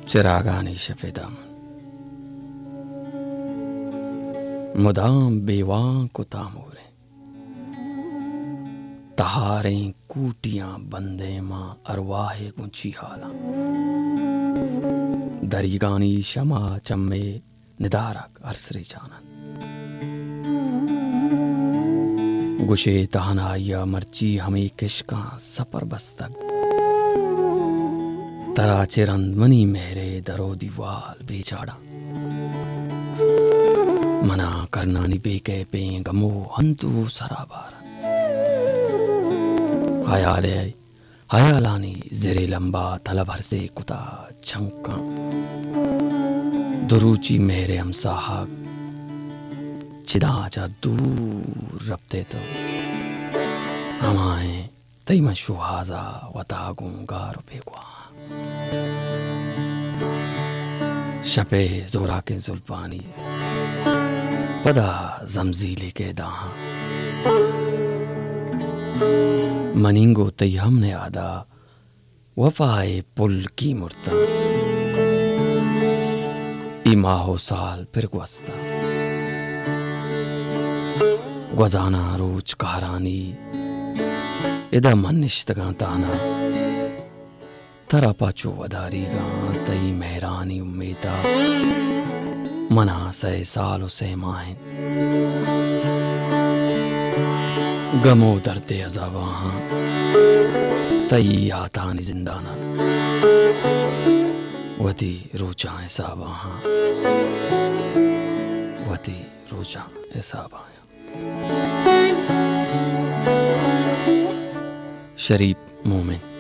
चिरागानी शफेदम मुदाम बेवां को तामूरे तहारें कूटियां बंदे मां अरवाहे गुंची हाला दरीगानी शमा चम्मे निदारक अरसरी जानन गुशे तहनाया मर्ची हमें किशका सपर बस्तक तरा चिरंदमनी मेरे दरो दीवाल बेचाड़ा मना करना नि बेके पे गमो हंतु सराबार हयालानी जेरे लंबा तलभर से कुता छंका दुरुचि मेरे हमसाहा चिदाचा दूर रपते तो हमाए तई मशुहाजा वतागुं गारो बेगवा शपे जोरा के जुल्फानी पदा जमजीले के दाहा मनिंगो तई हमने आदा वफाए पुल की मुर्ता इमाहो साल फिर गुस्ता गजाना रोज कहारानी इदा मनिश्तगा ताना तरा पाचो वदारीगा तई मेहरानी उम्मीदा मना सै साल से माहें गमो दर्दे अज़ाबाहां तई आतानी जिंदाना वती रोचा हिसाबाहां वती रोचा हिसाबाहां शरीफ मोमिन